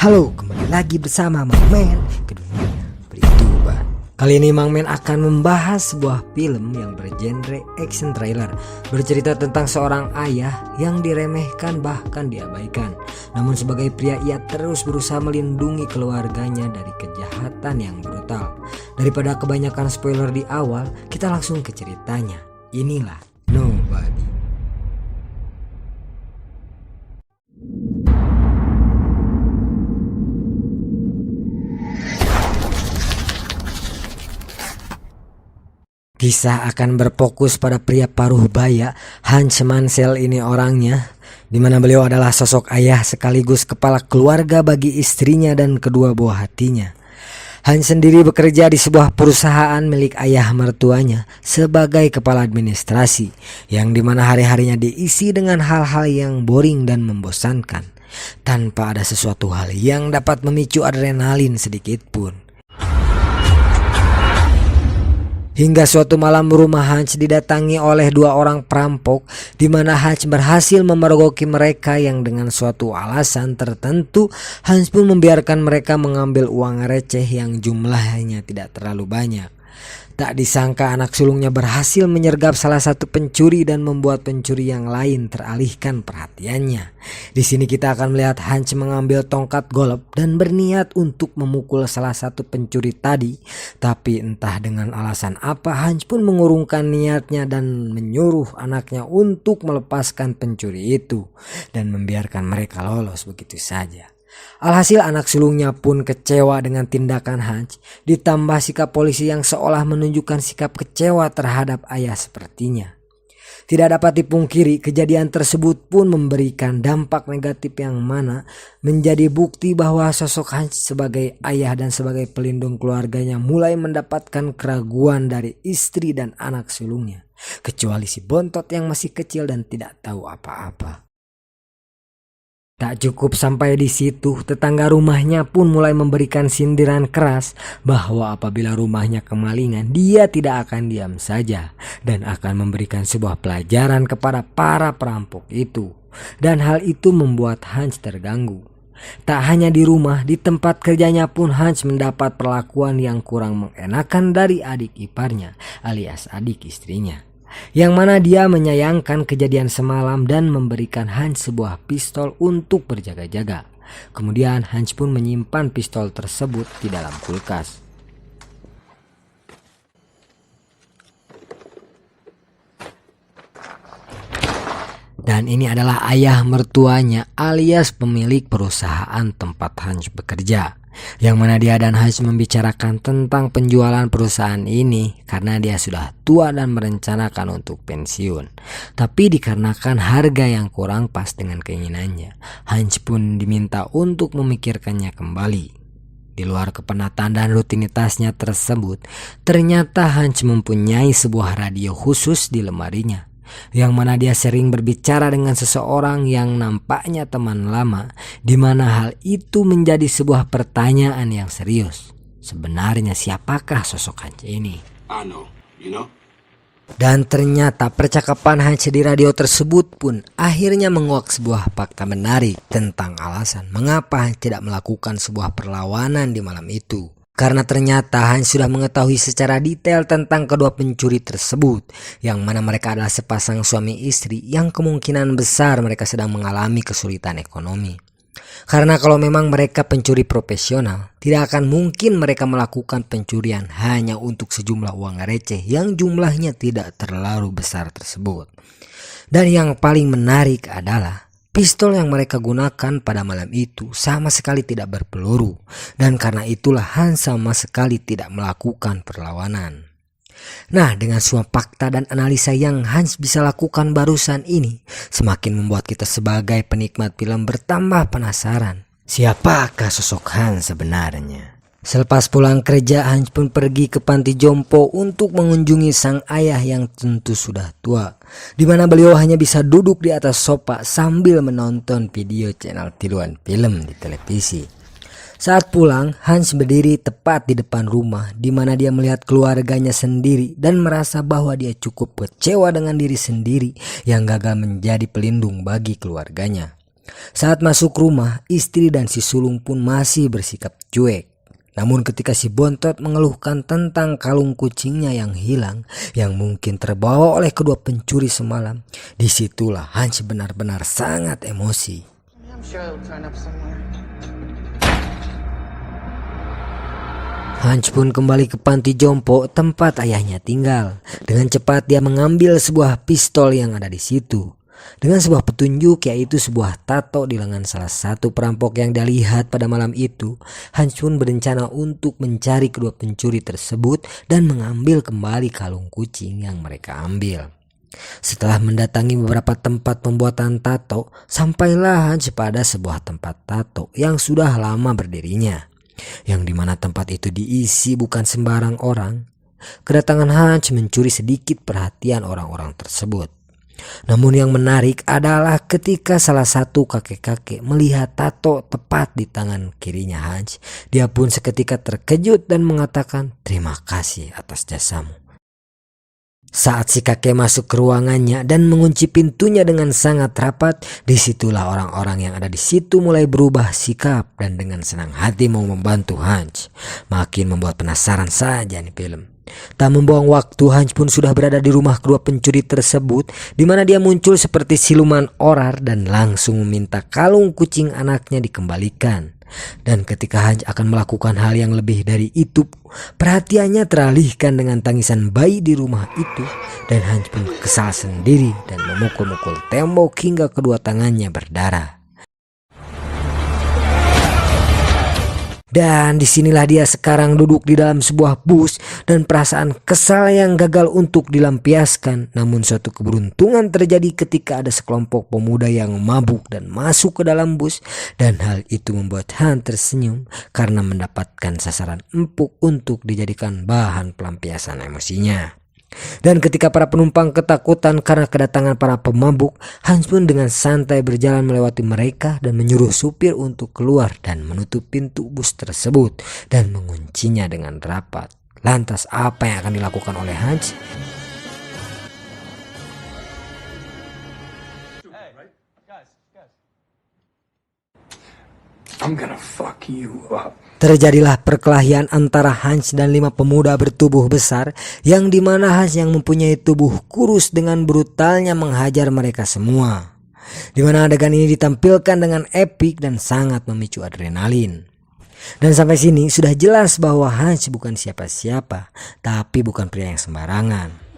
Halo, kembali lagi bersama Mang Men ke dunia berituban. Kali ini Mang Men akan membahas sebuah film yang bergenre action thriller, bercerita tentang seorang ayah yang diremehkan bahkan diabaikan. Namun sebagai pria ia terus berusaha melindungi keluarganya dari kejahatan yang brutal. Daripada kebanyakan spoiler di awal, kita langsung ke ceritanya. Inilah Nobody. Kisah akan berfokus pada pria paruh baya, Hans Mansell ini orangnya, di mana beliau adalah sosok ayah sekaligus kepala keluarga bagi istrinya dan kedua buah hatinya. Hans sendiri bekerja di sebuah perusahaan milik ayah mertuanya sebagai kepala administrasi, yang dimana hari-harinya diisi dengan hal-hal yang boring dan membosankan, tanpa ada sesuatu hal yang dapat memicu adrenalin sedikit pun. Hingga suatu malam rumah Hans didatangi oleh dua orang perampok, di mana Hans berhasil memergoki mereka yang dengan suatu alasan tertentu Hans pun membiarkan mereka mengambil uang receh yang jumlahnya tidak terlalu banyak. Tak disangka anak sulungnya berhasil menyergap salah satu pencuri dan membuat pencuri yang lain teralihkan perhatiannya. Di sini kita akan melihat Hans mengambil tongkat golf dan berniat untuk memukul salah satu pencuri tadi. Tapi entah dengan alasan apa Hans pun mengurungkan niatnya dan menyuruh anaknya untuk melepaskan pencuri itu dan membiarkan mereka lolos begitu saja. Alhasil anak sulungnya pun kecewa dengan tindakan Hans, ditambah sikap polisi yang seolah menunjukkan sikap kecewa terhadap ayah sepertinya. Tidak dapat dipungkiri, kejadian tersebut pun memberikan dampak negatif yang mana menjadi bukti bahwa sosok Hans sebagai ayah dan sebagai pelindung keluarganya mulai mendapatkan keraguan dari istri dan anak sulungnya, kecuali si bontot yang masih kecil dan tidak tahu apa-apa. Tak cukup sampai di situ, tetangga rumahnya pun mulai memberikan sindiran keras bahwa apabila rumahnya kemalingan, dia tidak akan diam saja dan akan memberikan sebuah pelajaran kepada para perampok itu. Dan hal itu membuat Hans terganggu. Tak hanya di rumah, di tempat kerjanya pun Hans mendapat perlakuan yang kurang mengenakan dari adik iparnya alias adik istrinya, yang mana dia menyayangkan kejadian semalam dan memberikan Hans sebuah pistol untuk berjaga-jaga. Kemudian Hans pun menyimpan pistol tersebut di dalam kulkas. Dan ini adalah ayah mertuanya alias pemilik perusahaan tempat Hans bekerja, yang mana dia dan Hans membicarakan tentang penjualan perusahaan ini karena dia sudah tua dan merencanakan untuk pensiun. Tapi dikarenakan harga yang kurang pas dengan keinginannya, Hans pun diminta untuk memikirkannya kembali. Di luar kepenatan dan rutinitasnya tersebut, ternyata Hans mempunyai sebuah radio khusus di lemarinya, yang mana dia sering berbicara dengan seseorang yang nampaknya teman lama, di mana hal itu menjadi sebuah pertanyaan yang serius. Sebenarnya siapakah sosok Hans ini? Dan ternyata percakapan Hans di radio tersebut pun akhirnya menguak sebuah fakta menarik tentang alasan mengapa Hans tidak melakukan sebuah perlawanan di malam itu. Karena ternyata Hans sudah mengetahui secara detail tentang kedua pencuri tersebut, yang mana mereka adalah sepasang suami istri yang kemungkinan besar mereka sedang mengalami kesulitan ekonomi. Karena kalau memang mereka pencuri profesional, tidak akan mungkin mereka melakukan pencurian hanya untuk sejumlah uang receh yang jumlahnya tidak terlalu besar tersebut. Dan yang paling menarik adalah pistol yang mereka gunakan pada malam itu sama sekali tidak berpeluru, dan karena itulah Hans sama sekali tidak melakukan perlawanan. Nah, dengan semua fakta dan analisa yang Hans bisa lakukan barusan ini, semakin membuat kita sebagai penikmat film bertambah penasaran. Siapakah sosok Hans sebenarnya? Selepas pulang kerja, Hans pun pergi ke panti jompo untuk mengunjungi sang ayah yang tentu sudah tua, di mana beliau hanya bisa duduk di atas sofa sambil menonton video channel tiluan film di televisi. Saat pulang, Hans berdiri tepat di depan rumah, di mana dia melihat keluarganya sendiri dan merasa bahwa dia cukup kecewa dengan diri sendiri yang gagal menjadi pelindung bagi keluarganya. Saat masuk rumah, istri dan si sulung pun masih bersikap cuek. Namun ketika si Bontot mengeluhkan tentang kalung kucingnya yang hilang, yang mungkin terbawa oleh kedua pencuri semalam, disitulah Hans benar-benar sangat emosi. Hans pun kembali ke panti jompo tempat ayahnya tinggal. Dengan cepat dia mengambil sebuah pistol yang ada di situ. Dengan sebuah petunjuk, yaitu sebuah tato di lengan salah satu perampok yang dia lihat pada malam itu, Hans pun berencana untuk mencari kedua pencuri tersebut dan mengambil kembali kalung kucing yang mereka ambil. Setelah mendatangi beberapa tempat pembuatan tato, sampailah Hans pada sebuah tempat tato yang sudah lama berdirinya, yang dimana tempat itu diisi bukan sembarang orang. Kedatangan Hans mencuri sedikit perhatian orang-orang tersebut. Namun yang menarik adalah ketika salah satu kakek-kakek melihat tato tepat di tangan kirinya Hans, dia pun seketika terkejut dan mengatakan, "Terima kasih atas jasamu." Saat si kakek masuk ke ruangannya dan mengunci pintunya dengan sangat rapat, disitulah orang-orang yang ada di situ mulai berubah sikap dan dengan senang hati mau membantu Hans. Makin membuat penasaran saja nih film. Tak membuang waktu, Hans pun sudah berada di rumah kedua pencuri tersebut, di mana dia muncul seperti siluman orar dan langsung meminta kalung kucing anaknya dikembalikan. Dan ketika Hans akan melakukan hal yang lebih dari itu, perhatiannya teralihkan dengan tangisan bayi di rumah itu, dan Hans pun kesal sendiri dan memukul-mukul tembok hingga kedua tangannya berdarah. Dan disinilah dia sekarang duduk di dalam sebuah bus dan perasaan kesal yang gagal untuk dilampiaskan. Namun suatu keberuntungan terjadi ketika ada sekelompok pemuda yang mabuk dan masuk ke dalam bus. Dan hal itu membuat Han tersenyum karena mendapatkan sasaran empuk untuk dijadikan bahan pelampiasan emosinya. Dan ketika para penumpang ketakutan karena kedatangan para pemabuk, Hans pun dengan santai berjalan melewati mereka dan menyuruh supir untuk keluar dan menutup pintu bus tersebut dan menguncinya dengan rapat. Lantas apa yang akan dilakukan oleh Hans? I'm gonna fuck you up. Terjadilah perkelahian antara Hans dan 5 pemuda bertubuh besar, yang dimana Hans yang mempunyai tubuh kurus dengan brutalnya menghajar mereka semua. Dimana adegan ini ditampilkan dengan epik dan sangat memicu adrenalin. Dan sampai sini sudah jelas bahwa Hans bukan siapa-siapa, tapi bukan pria yang sembarangan.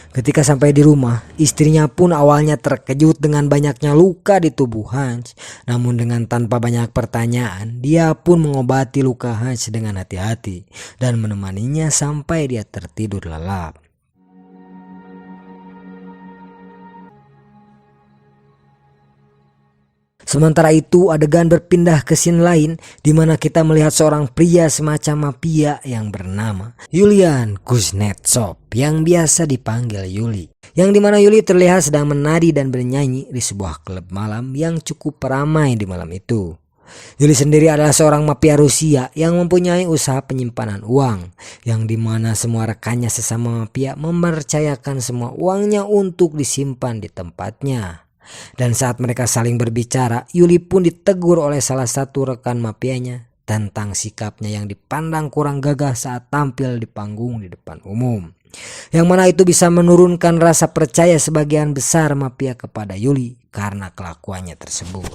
Ketika sampai di rumah, istrinya pun awalnya terkejut dengan banyaknya luka di tubuh Hans. Namun dengan tanpa banyak pertanyaan, dia pun mengobati luka Hans dengan hati-hati dan menemaninya sampai dia tertidur lelap. Sementara itu adegan berpindah ke scene lain, di mana kita melihat seorang pria semacam mafia yang bernama Yulian Kuznetsov, yang biasa dipanggil Yuli. Yang dimana Yuli terlihat sedang menari dan bernyanyi di sebuah klub malam yang cukup ramai di malam itu. Yuli sendiri adalah seorang mafia Rusia yang mempunyai usaha penyimpanan uang, yang dimana semua rekannya sesama mafia mempercayakan semua uangnya untuk disimpan di tempatnya. Dan saat mereka saling berbicara, Yuli pun ditegur oleh salah satu rekan mafianya tentang sikapnya yang dipandang kurang gagah saat tampil di panggung di depan umum. Yang mana itu bisa menurunkan rasa percaya sebagian besar mafia kepada Yuli karena kelakuannya tersebut.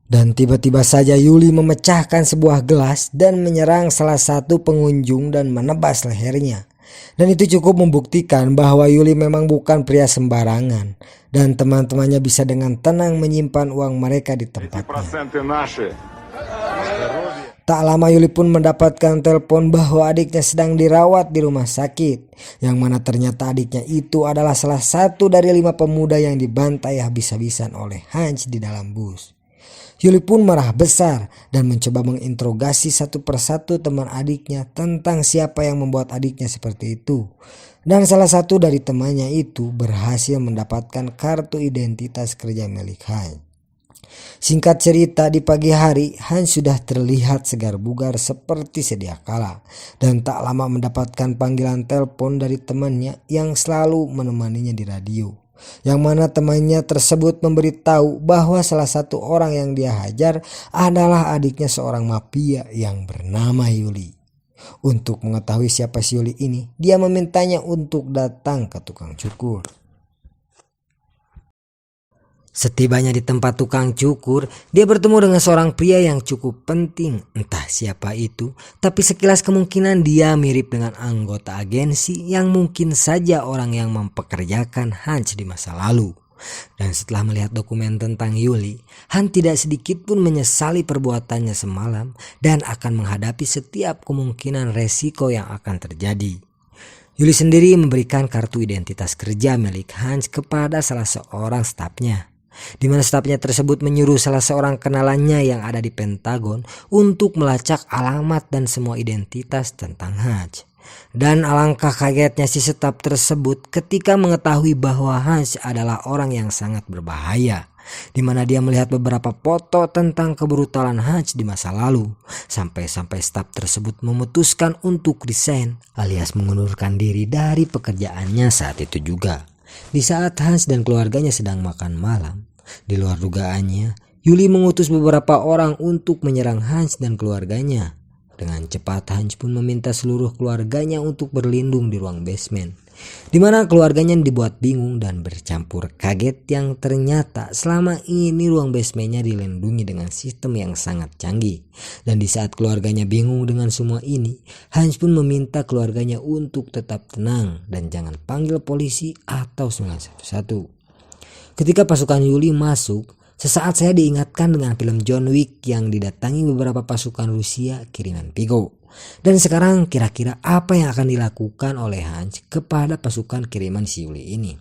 Dan tiba-tiba saja Yuli memecahkan sebuah gelas dan menyerang salah satu pengunjung dan menebas lehernya. Dan itu cukup membuktikan bahwa Yuli memang bukan pria sembarangan, dan teman-temannya bisa dengan tenang menyimpan uang mereka di tempatnya. Tak lama Yuli pun mendapatkan telepon bahwa adiknya sedang dirawat di rumah sakit, yang mana ternyata adiknya itu adalah salah satu dari 5 pemuda yang dibantai habis-habisan oleh Hans di dalam bus. Yuli pun marah besar dan mencoba menginterogasi satu persatu teman adiknya tentang siapa yang membuat adiknya seperti itu. Dan salah satu dari temannya itu berhasil mendapatkan kartu identitas kerja milik Hans. Singkat cerita, di pagi hari Hans sudah terlihat segar bugar seperti sedia kala dan tak lama mendapatkan panggilan telepon dari temannya yang selalu menemaninya di radio. Yang mana temannya tersebut memberitahu bahwa salah satu orang yang dia hajar adalah adiknya seorang mafia yang bernama Yuli. Untuk mengetahui siapa si Yuli ini, dia memintanya untuk datang ke tukang cukur. Setibanya di tempat tukang cukur, dia bertemu dengan seorang pria yang cukup penting. Entah siapa itu, tapi sekilas kemungkinan dia mirip dengan anggota agensi yang mungkin saja orang yang mempekerjakan Hans di masa lalu. Dan setelah melihat dokumen tentang Yuli, Hans tidak sedikit pun menyesali perbuatannya semalam dan akan menghadapi setiap kemungkinan resiko yang akan terjadi. Yuli sendiri memberikan kartu identitas kerja milik Hans kepada salah seorang stafnya, di mana stafnya tersebut menyuruh salah seorang kenalannya yang ada di Pentagon untuk melacak alamat dan semua identitas tentang Hans. Dan alangkah kagetnya si staf tersebut ketika mengetahui bahwa Hans adalah orang yang sangat berbahaya, di mana dia melihat beberapa foto tentang kebrutalan Hans di masa lalu, sampai-sampai staf tersebut memutuskan untuk resign alias mengundurkan diri dari pekerjaannya saat itu juga. Di saat Hans dan keluarganya sedang makan malam, di luar dugaannya, Yuli mengutus beberapa orang untuk menyerang Hans dan keluarganya. Dengan cepat Hans pun meminta seluruh keluarganya untuk berlindung di ruang basement, di mana keluarganya dibuat bingung dan bercampur kaget yang ternyata selama ini ruang basementnya dilindungi dengan sistem yang sangat canggih. Dan di saat keluarganya bingung dengan semua ini, Hans pun meminta keluarganya untuk tetap tenang dan jangan panggil polisi atau 911. Ketika pasukan Yuli masuk, sesaat saya diingatkan dengan film John Wick yang didatangi beberapa pasukan Rusia kiriman Vigo. Dan sekarang kira-kira apa yang akan dilakukan oleh Hans kepada pasukan kiriman si Yuli ini?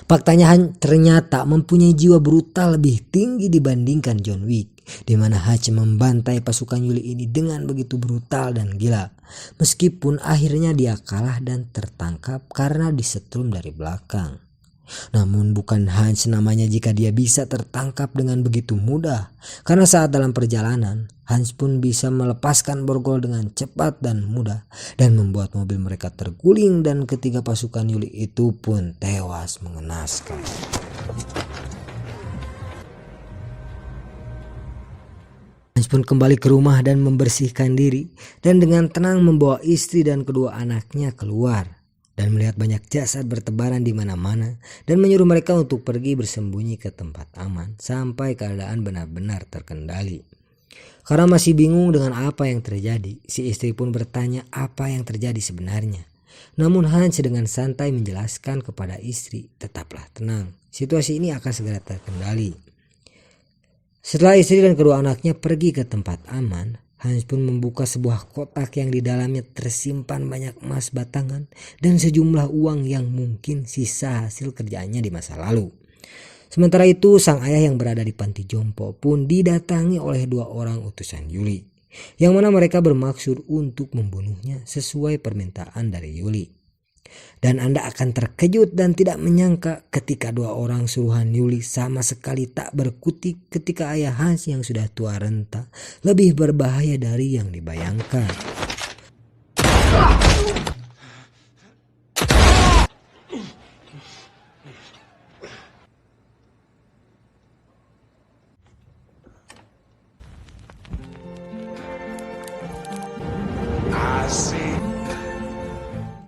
Faktanya Hans ternyata mempunyai jiwa brutal lebih tinggi dibandingkan John Wick, di mana Hans membantai pasukan Yuli ini dengan begitu brutal dan gila. Meskipun akhirnya dia kalah dan tertangkap karena disetrum dari belakang. Namun bukan Hans namanya jika dia bisa tertangkap dengan begitu mudah, karena saat dalam perjalanan Hans pun bisa melepaskan borgol dengan cepat dan mudah dan membuat mobil mereka terguling dan ketiga pasukan Yuli itu pun tewas mengenaskan. Hans pun kembali ke rumah dan membersihkan diri dan dengan tenang membawa istri dan kedua anaknya keluar. Dan melihat banyak jasad bertebaran di mana-mana dan menyuruh mereka untuk pergi bersembunyi ke tempat aman sampai keadaan benar-benar terkendali. Karena masih bingung dengan apa yang terjadi, si istri pun bertanya apa yang terjadi sebenarnya. Namun Hans dengan santai menjelaskan kepada istri, tetaplah tenang, situasi ini akan segera terkendali. Setelah istri dan kedua anaknya pergi ke tempat aman, Hans pun membuka sebuah kotak yang di dalamnya tersimpan banyak emas batangan dan sejumlah uang yang mungkin sisa hasil kerjaannya di masa lalu. Sementara itu sang ayah yang berada di panti jompo pun didatangi oleh dua orang utusan Yuli, yang mana mereka bermaksud untuk membunuhnya sesuai permintaan dari Yuli. Dan Anda akan terkejut dan tidak menyangka ketika dua orang suruhan Yuli sama sekali tak berkutik ketika ayah Hans yang sudah tua renta lebih berbahaya dari yang dibayangkan.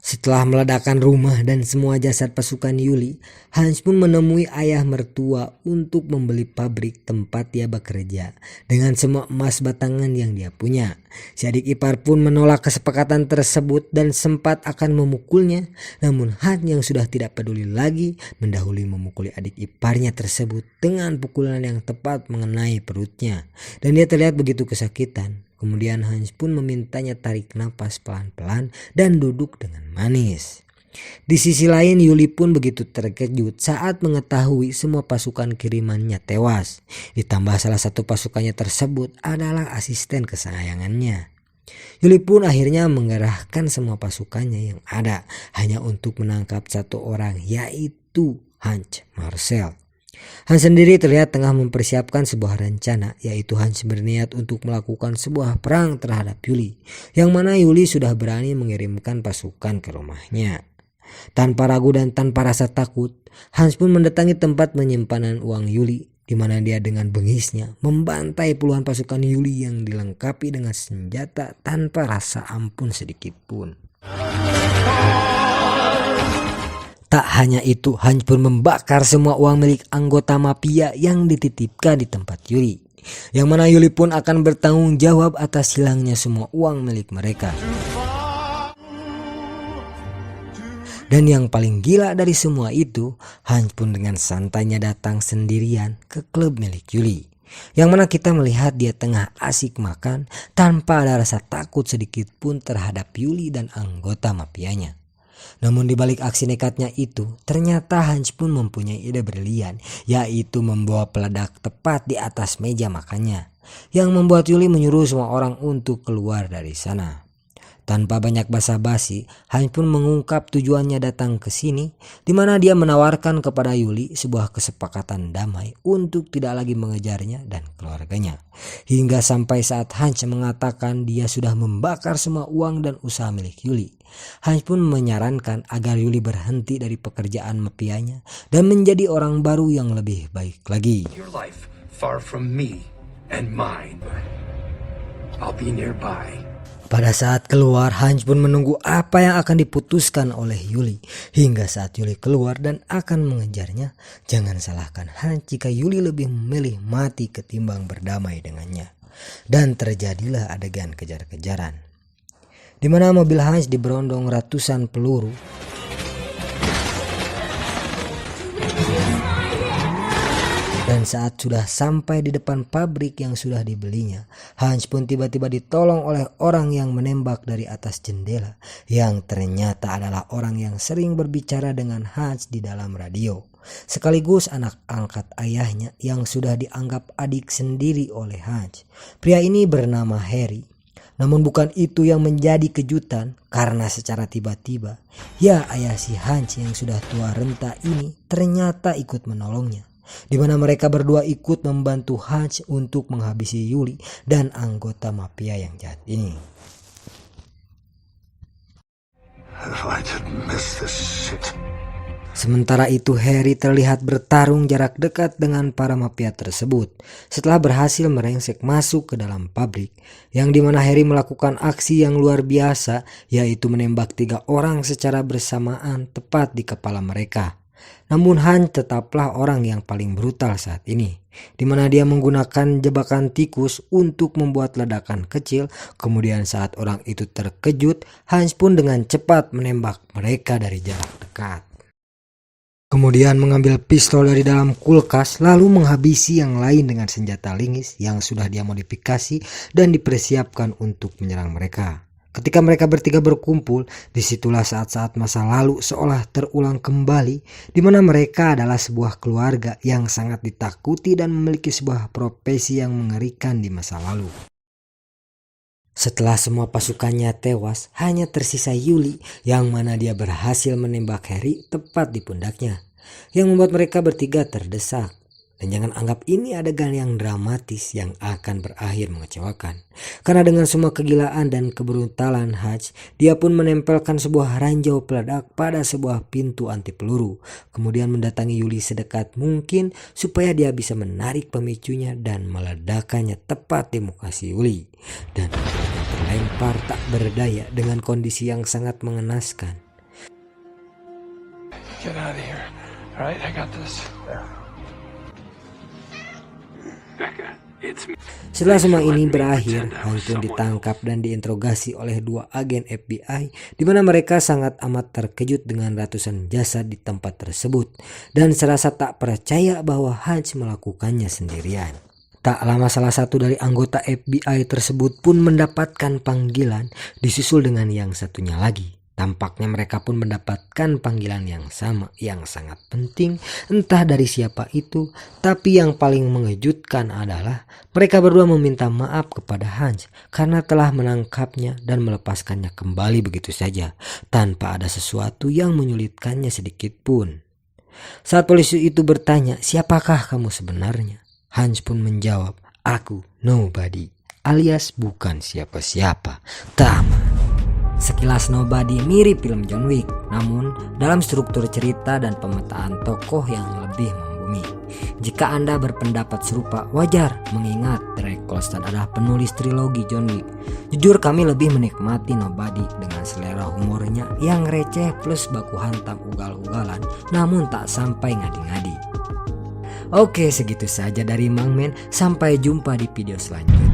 Setelah meledakkan rumah dan semua jasad pasukan Yuli, Hans pun menemui ayah mertua untuk membeli pabrik tempat dia bekerja dengan semua emas batangan yang dia punya. Si adik ipar pun menolak kesepakatan tersebut dan sempat akan memukulnya, namun Hans yang sudah tidak peduli lagi mendahului memukuli adik iparnya tersebut dengan pukulan yang tepat mengenai perutnya dan dia terlihat begitu kesakitan. Kemudian Hans pun memintanya tarik napas pelan-pelan dan duduk dengan manis. Di sisi lain Yuli pun begitu terkejut saat mengetahui semua pasukan kirimannya tewas. Ditambah salah satu pasukannya tersebut adalah asisten kesayangannya. Yuli pun akhirnya mengerahkan semua pasukannya yang ada hanya untuk menangkap satu orang, yaitu Hans Marcel. Hans sendiri terlihat tengah mempersiapkan sebuah rencana, yaitu Hans berniat untuk melakukan sebuah perang terhadap Yuli, yang mana Yuli sudah berani mengirimkan pasukan ke rumahnya. Tanpa ragu dan tanpa rasa takut, Hans pun mendatangi tempat penyimpanan uang Yuli, di mana dia dengan bengisnya membantai puluhan pasukan Yuli yang dilengkapi dengan senjata tanpa rasa ampun sedikit pun. Tak hanya itu, Hans pun membakar semua uang milik anggota mafia yang dititipkan di tempat Yuli, yang mana Yuli pun akan bertanggung jawab atas hilangnya semua uang milik mereka. Dan yang paling gila dari semua itu, Hans pun dengan santainya datang sendirian ke klub milik Yuli, yang mana kita melihat dia tengah asik makan tanpa ada rasa takut sedikit pun terhadap Yuli dan anggota mafianya. Namun di balik aksi nekatnya itu, ternyata Hans pun mempunyai ide brilian, yaitu membawa peledak tepat di atas meja makannya, yang membuat Yuli menyuruh semua orang untuk keluar dari sana. Tanpa banyak basa-basi, Hans pun mengungkap tujuannya datang ke sini, di mana dia menawarkan kepada Yuli sebuah kesepakatan damai untuk tidak lagi mengejarnya dan keluarganya. Hingga sampai saat Hans mengatakan dia sudah membakar semua uang dan usaha milik Yuli. Hans pun menyarankan agar Yuli berhenti dari pekerjaan mafianya dan menjadi orang baru yang lebih baik lagi. Your life far from me and mine. I'll be nearby. Pada saat keluar, Hans pun menunggu apa yang akan diputuskan oleh Yuli. Hingga saat Yuli keluar dan akan mengejarnya, jangan salahkan Hans jika Yuli lebih memilih mati ketimbang berdamai dengannya. Dan terjadilah adegan kejar-kejaran, di mana mobil Hans diberondong ratusan peluru. Dan saat sudah sampai di depan pabrik yang sudah dibelinya, Hans pun tiba-tiba ditolong oleh orang yang menembak dari atas jendela, yang ternyata adalah orang yang sering berbicara dengan Hans di dalam radio, sekaligus anak angkat ayahnya yang sudah dianggap adik sendiri oleh Hans. Pria ini bernama Harry. Namun bukan itu yang menjadi kejutan, karena secara tiba-tiba, ya ayah si Hans yang sudah tua renta ini ternyata ikut menolongnya, di mana mereka berdua ikut membantu Hans untuk menghabisi Yuli dan anggota mafia yang jahat ini. If I didn't miss this shit. Sementara itu Harry terlihat bertarung jarak dekat dengan para mafia tersebut setelah berhasil merengsek masuk ke dalam pabrik, yang dimana Harry melakukan aksi yang luar biasa, yaitu menembak 3 orang secara bersamaan tepat di kepala mereka. Namun Hans tetaplah orang yang paling brutal saat ini, di mana dia menggunakan jebakan tikus untuk membuat ledakan kecil. Kemudian saat orang itu terkejut, Hans pun dengan cepat menembak mereka dari jarak dekat. Kemudian mengambil pistol dari dalam kulkas lalu menghabisi yang lain dengan senjata lingis yang sudah dia modifikasi dan dipersiapkan untuk menyerang mereka. Ketika mereka bertiga berkumpul, disitulah saat-saat masa lalu seolah terulang kembali, di mana mereka adalah sebuah keluarga yang sangat ditakuti dan memiliki sebuah profesi yang mengerikan di masa lalu. Setelah semua pasukannya tewas, hanya tersisa Yuli yang mana dia berhasil menembak Harry tepat di pundaknya, yang membuat mereka bertiga terdesak. Dan jangan anggap ini adegan yang dramatis yang akan berakhir mengecewakan. Karena dengan semua kegilaan dan kebrutalan Hans, dia pun menempelkan sebuah ranjau peledak pada sebuah pintu anti peluru. Kemudian mendatangi Yuli sedekat mungkin supaya dia bisa menarik pemicunya dan meledakannya tepat di muka si Yuli. Dan dia terlempar tak berdaya dengan kondisi yang sangat mengenaskan. Get out of here. All right, I got this. Becca, it's me. Setelah semua ini berakhir, Hans pun ditangkap dan diinterogasi oleh 2 agen FBI, di mana mereka sangat amat terkejut dengan ratusan jasad di tempat tersebut dan serasa tak percaya bahwa Hans melakukannya sendirian. Tak lama salah satu dari anggota FBI tersebut pun mendapatkan panggilan, disusul dengan yang satunya lagi. Tampaknya mereka pun mendapatkan panggilan yang sama yang sangat penting, entah dari siapa itu. Tapi yang paling mengejutkan adalah mereka berdua meminta maaf kepada Hans karena telah menangkapnya dan melepaskannya kembali begitu saja tanpa ada sesuatu yang menyulitkannya sedikit pun. Saat polisi itu bertanya, siapakah kamu sebenarnya? Hans pun menjawab, aku nobody, alias bukan siapa-siapa, tamat. Sekilas Nobody mirip film John Wick, namun dalam struktur cerita dan pemetaan tokoh yang lebih membumi. Jika Anda berpendapat serupa, wajar, mengingat Derek Kolstad adalah penulis trilogi John Wick. Jujur kami lebih menikmati Nobody dengan selera humornya yang receh plus baku hantam ugal-ugalan, namun tak sampai ngadi-ngadi. Oke, segitu saja dari Mang Men, sampai jumpa di video selanjutnya.